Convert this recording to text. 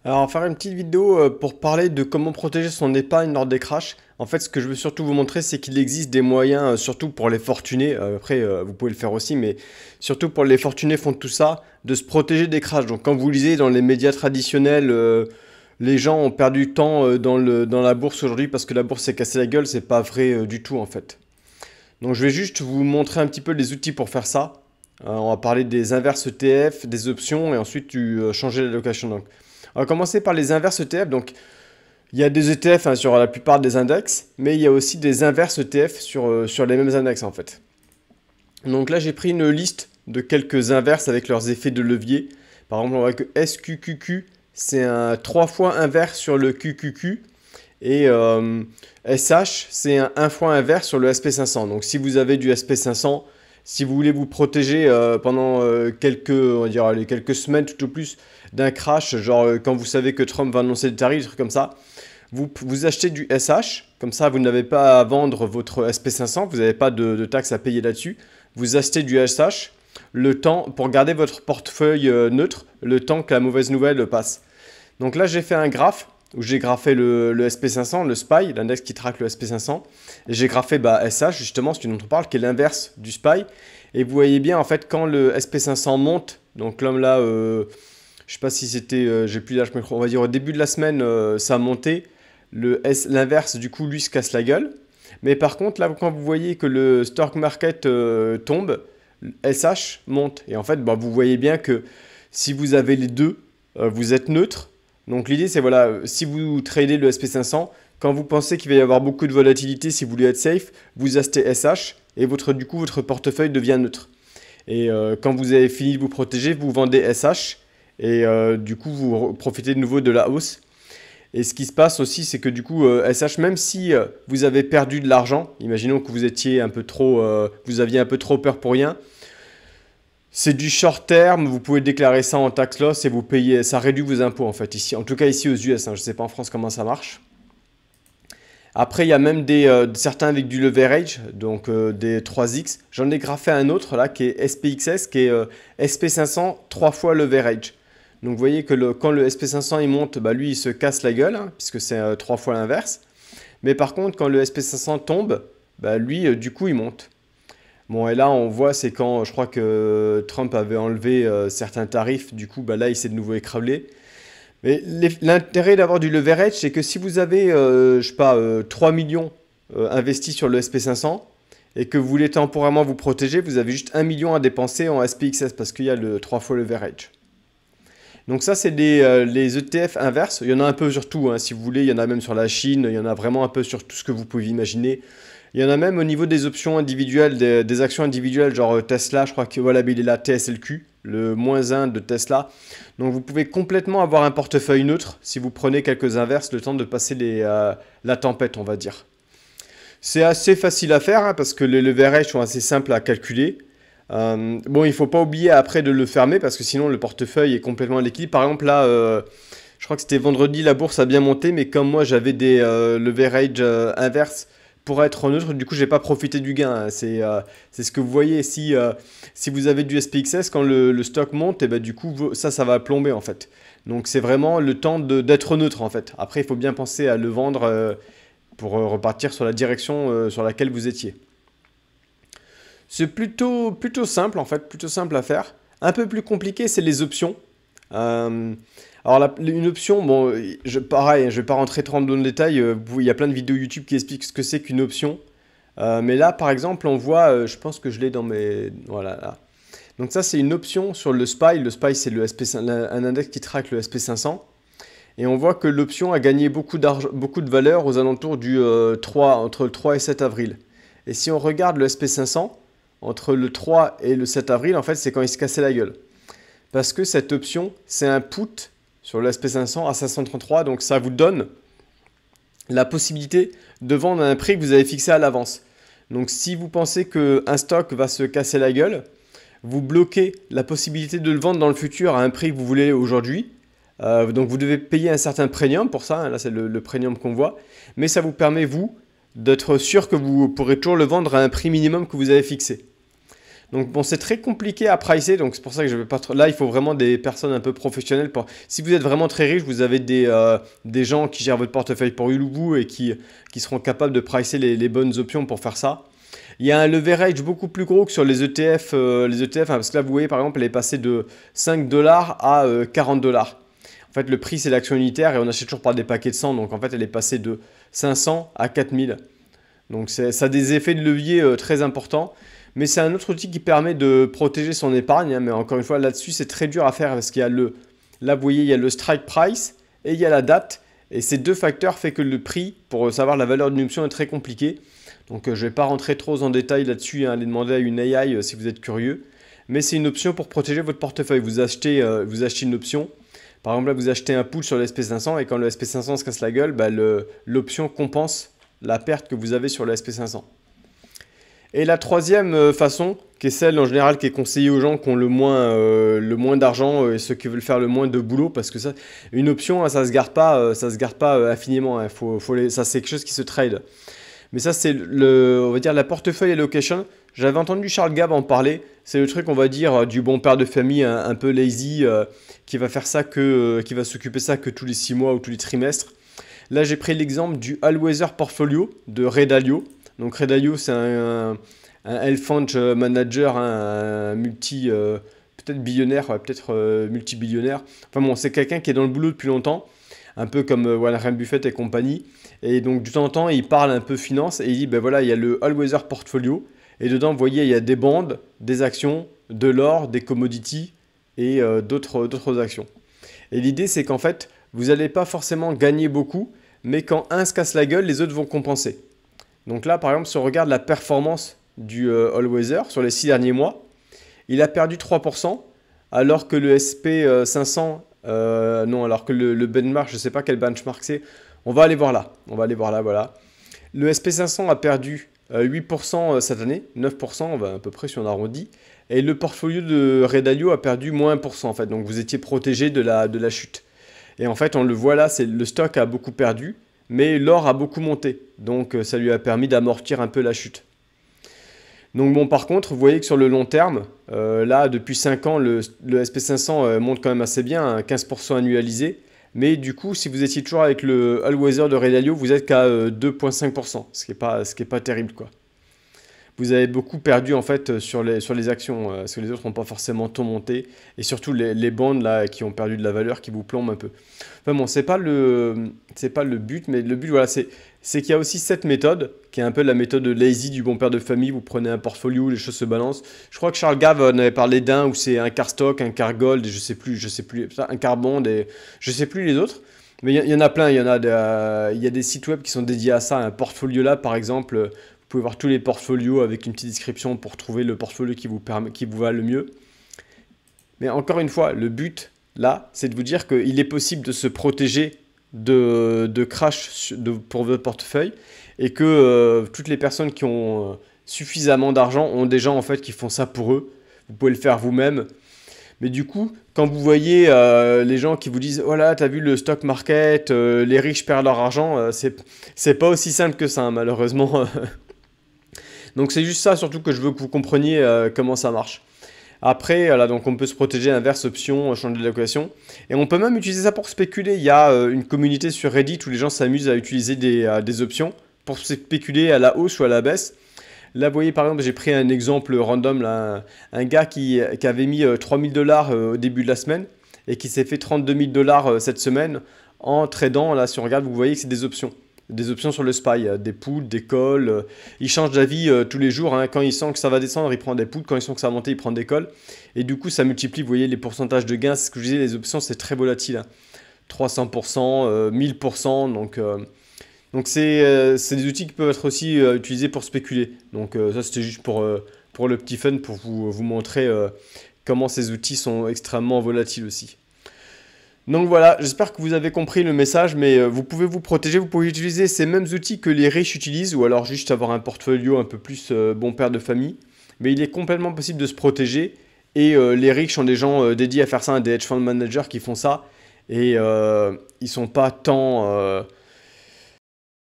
Alors, on va faire une petite vidéo pour parler de comment protéger son épargne lors des crashs. En fait, ce que je veux surtout vous montrer, c'est qu'il existe des moyens, surtout pour les fortunés. Après, vous pouvez le faire aussi, mais surtout pour les fortunés font tout ça, de se protéger des crashs. Donc, quand vous lisez dans les médias traditionnels, les gens ont perdu du temps dans la bourse aujourd'hui parce que la bourse s'est cassée la gueule. C'est pas vrai du tout en fait. Donc, je vais juste vous montrer un petit peu les outils pour faire ça. On va parler des inverses ETF, des options et ensuite changer l'allocation. Donc, on va commencer par les inverses ETF. Donc, il y a des ETF hein, sur la plupart des index, mais il y a aussi des inverses ETF sur les mêmes index en fait. Donc là, j'ai pris une liste de quelques inverses avec leurs effets de levier. Par exemple, on voit que SQQQ, c'est un 3 fois inverse sur le QQQ. Et SH, c'est un 1 fois inverse sur le SP500. Donc si vous avez du SP500, si vous voulez vous protéger pendant on va dire, allez, quelques semaines tout au plus d'un crash, genre quand vous savez que Trump va annoncer des tarifs, des trucs comme ça, vous achetez du SH, comme ça vous n'avez pas à vendre votre SP500, vous n'avez pas de taxes à payer là-dessus. Vous achetez du SH le temps pour garder votre portefeuille neutre le temps que la mauvaise nouvelle passe. Donc là j'ai fait un graphe où j'ai graphé le SP500, le SPY, l'index qui traque le SP500. Et j'ai graphé SH, justement, celui dont on parle, qui est l'inverse du SPY. Et vous voyez bien, en fait, quand le SP500 monte, donc comme là, je sais pas si c'était, j'ai plus l'âge, on va dire au début de la semaine, ça a monté. L'inverse, du coup, lui, se casse la gueule. Mais par contre, là, quand vous voyez que le stock market tombe, SH monte. Et en fait, vous voyez bien que si vous avez les deux, vous êtes neutre. Donc l'idée, c'est voilà, si vous tradez le SP500, quand vous pensez qu'il va y avoir beaucoup de volatilité, si vous voulez être safe, vous achetez SH et du coup, votre portefeuille devient neutre. Et quand vous avez fini de vous protéger, vous vendez SH et du coup, vous profitez de nouveau de la hausse. Et ce qui se passe aussi, c'est que du coup, SH, même si vous avez perdu de l'argent, imaginons que vous étiez un peu trop, vous aviez un peu trop peur pour rien, c'est du short terme, vous pouvez déclarer ça en tax loss et vous payez, ça réduit vos impôts en fait ici, en tout cas ici aux US, hein, je ne sais pas en France comment ça marche. Après, il y a même certains avec du leverage, donc des 3X. J'en ai graphé un autre là qui est SPXS, qui est SP500 3 fois leverage. Donc vous voyez que quand le SP500 il monte, lui il se casse la gueule, hein, puisque c'est 3 fois l'inverse. Mais par contre, quand le SP500 tombe, lui du coup il monte. Bon, et là, on voit, c'est quand je crois que Trump avait enlevé certains tarifs, du coup, là, il s'est de nouveau écrasé. Mais l'intérêt d'avoir du leverage, c'est que si vous avez, je sais pas, 3 millions investis sur le SP500 et que vous voulez temporairement vous protéger, vous avez juste 1 million à dépenser en SPXS parce qu'il y a le 3 fois leverage. Donc ça, c'est les ETF inverses. Il y en a un peu sur tout, hein, si vous voulez. Il y en a même sur la Chine. Il y en a vraiment un peu sur tout ce que vous pouvez imaginer. Il y en a même au niveau des options individuelles, des actions individuelles, genre Tesla, je crois que voilà, il est là, TSLQ, le -1 de Tesla. Donc vous pouvez complètement avoir un portefeuille neutre si vous prenez quelques inverses le temps de passer la tempête, on va dire. C'est assez facile à faire hein, parce que les leverages sont assez simples à calculer. Bon, il ne faut pas oublier après de le fermer parce que sinon le portefeuille est complètement à l'équilibre. Par exemple, là, je crois que c'était vendredi, la bourse a bien monté, mais comme moi j'avais des leverage inverses pour être neutre, du coup, j'ai pas profité du gain, hein. C'est ce que vous voyez. Si vous avez du SPXS, quand le stock monte, et du coup, ça va plomber en fait. Donc, c'est vraiment le temps d'être neutre en fait. Après, il faut bien penser à le vendre pour repartir sur la direction sur laquelle vous étiez. C'est plutôt simple en fait, plutôt simple à faire. Un peu plus compliqué, c'est les options. Euh, alors une option, bon, pareil, je vais pas rentrer trop dans le détail. Il y a plein de vidéos YouTube qui expliquent ce que c'est qu'une option. Mais là, par exemple, on voit, je pense que je l'ai dans mes, voilà là. Donc ça, c'est une option sur le SPY. Le SPY, c'est le un index qui traque le SP500. Et on voit que l'option a gagné beaucoup d'argent, beaucoup de valeur aux alentours du 3, entre le 3 et 7 avril. Et si on regarde le SP500, entre le 3 et le 7 avril, en fait, c'est quand il se cassait la gueule. Parce que cette option, c'est un put sur le SP500 à 533. Donc ça vous donne la possibilité de vendre à un prix que vous avez fixé à l'avance. Donc si vous pensez qu'un stock va se casser la gueule, vous bloquez la possibilité de le vendre dans le futur à un prix que vous voulez aujourd'hui. Donc vous devez payer un certain premium pour ça, hein, là c'est le premium qu'on voit. Mais ça vous permet, vous, d'être sûr que vous pourrez toujours le vendre à un prix minimum que vous avez fixé. Donc bon, c'est très compliqué à pricer, donc c'est pour ça que je vais pas trop... Là, il faut vraiment des personnes un peu professionnelles. Si vous êtes vraiment très riche, vous avez des gens qui gèrent votre portefeuille pour vous et qui seront capables de pricer les bonnes options pour faire ça. Il y a un leverage beaucoup plus gros que sur les ETF, parce que là, vous voyez, par exemple, elle est passée de 5 dollars à 40 dollars. En fait, le prix, c'est l'action unitaire et on achète toujours par des paquets de 100. Donc, en fait, elle est passée de 500 à 4000. Donc, ça a des effets de levier très importants. Mais c'est un autre outil qui permet de protéger son épargne. Hein, mais encore une fois, là-dessus, c'est très dur à faire parce qu'il y a là, vous voyez, il y a le strike price et il y a la date. Et ces deux facteurs font que le prix, pour savoir la valeur d'une option, est très compliqué. Donc, je ne vais pas rentrer trop en détail là-dessus. Hein, allez demander à une AI si vous êtes curieux. Mais c'est une option pour protéger votre portefeuille. Vous achetez une option. Par exemple, là, vous achetez un pool sur le SP500 et quand le SP500 se casse la gueule, bah, l'option compense la perte que vous avez sur le SP500. Et la troisième façon, qui est celle en général qui est conseillée aux gens qui ont le moins d'argent et ceux qui veulent faire le moins de boulot, parce que ça, une option, hein, ça se garde pas infiniment. Hein, ça, c'est quelque chose qui se trade. Mais ça, c'est on va dire la portefeuille allocation. J'avais entendu Charles Gave en parler. C'est le truc, on va dire, du bon père de famille un peu lazy qui va faire ça qui va s'occuper de ça que tous les 6 mois ou tous les trimestres. Là, j'ai pris l'exemple du All Weather Portfolio de Ray Dalio. Donc Ray Dalio, c'est un health fund manager, hein, un peut-être billionnaire, peut-être multibillionnaire. Enfin bon, c'est quelqu'un qui est dans le boulot depuis longtemps, un peu comme Warren Buffett et compagnie. Et donc, du temps en temps, il parle un peu finance et il dit, ben voilà, il y a le All Weather Portfolio. Et dedans, vous voyez, il y a des bonds, des actions, de l'or, des commodities et d'autres actions. Et l'idée, c'est qu'en fait, vous n'allez pas forcément gagner beaucoup, mais quand un se casse la gueule, les autres vont compenser. Donc là, par exemple, si on regarde la performance du All Weather sur les 6 derniers mois, il a perdu 3%, alors que le SP500, alors que le benchmark, je ne sais pas quel benchmark c'est, on va aller voir là, voilà. Le SP500 a perdu 8% cette année, 9%, on va à peu près si on arrondit, et le portfolio de Ray Dalio a perdu moins 1% en fait, donc vous étiez protégé de la chute. Et en fait, on le voit là, le stock a beaucoup perdu, mais l'or a beaucoup monté, donc ça lui a permis d'amortir un peu la chute. Donc bon, par contre, vous voyez que sur le long terme, là, depuis 5 ans, le SP500 monte quand même assez bien, hein, 15% annualisé. Mais du coup, si vous étiez toujours avec le All Weather de Ray Dalio, vous êtes qu'à 2,5%, ce qui est pas terrible, quoi. Vous avez beaucoup perdu en fait sur les actions, parce que les autres n'ont pas forcément tout monté, et surtout les bonds là qui ont perdu de la valeur, qui vous plombent un peu. Enfin bon, c'est pas le but, mais le but voilà, c'est qu'il y a aussi cette méthode, qui est un peu la méthode lazy du bon père de famille. Vous prenez un portfolio, les choses se balancent. Je crois que Charles Gave en avait parlé d'un où c'est un car stock, un car gold, et je sais plus, un car bond, et je sais plus les autres. Mais il y en a plein, il y a des sites web qui sont dédiés à ça. Un portfolio là, par exemple, vous pouvez voir tous les portfolios avec une petite description pour trouver le portfolio qui vous va le mieux. Mais encore une fois, le but là, c'est de vous dire qu'il est possible de se protéger de crash pour votre portefeuille et que toutes les personnes qui ont suffisamment d'argent ont des gens en fait qui font ça pour eux. Vous pouvez le faire vous-même. Mais du coup, quand vous voyez les gens qui vous disent « Oh là, t'as vu le stock market, les riches perdent leur argent », c'est pas aussi simple que ça, hein, malheureusement. Donc c'est juste ça surtout que je veux que vous compreniez comment ça marche. Après, voilà, donc on peut se protéger inverse option, changer de location. Et on peut même utiliser ça pour spéculer. Il y a une communauté sur Reddit où les gens s'amusent à utiliser des options pour spéculer à la hausse ou à la baisse. Là, vous voyez, par exemple, j'ai pris un exemple random, là, un gars qui avait mis 3000 dollars au début de la semaine et qui s'est fait 32 000 dollars cette semaine en tradant. Là, si on regarde, vous voyez que c'est des options. Des options sur le SPY, des puts, des calls. Il change d'avis tous les jours. Hein. Quand il sent que ça va descendre, il prend des puts. Quand il sent que ça va monter, il prend des calls. Et du coup, ça multiplie, vous voyez, les pourcentages de gains. C'est ce que je disais, les options, c'est très volatile. Hein. 300%, 1000%. Donc c'est des outils qui peuvent être aussi utilisés pour spéculer. Donc ça, c'était juste pour le petit fun, pour vous montrer comment ces outils sont extrêmement volatiles aussi. Donc voilà, j'espère que vous avez compris le message, mais vous pouvez vous protéger, vous pouvez utiliser ces mêmes outils que les riches utilisent, ou alors juste avoir un portfolio un peu plus bon père de famille. Mais il est complètement possible de se protéger, et les riches sont des gens dédiés à faire ça, des hedge fund managers qui font ça, et ils sont pas tant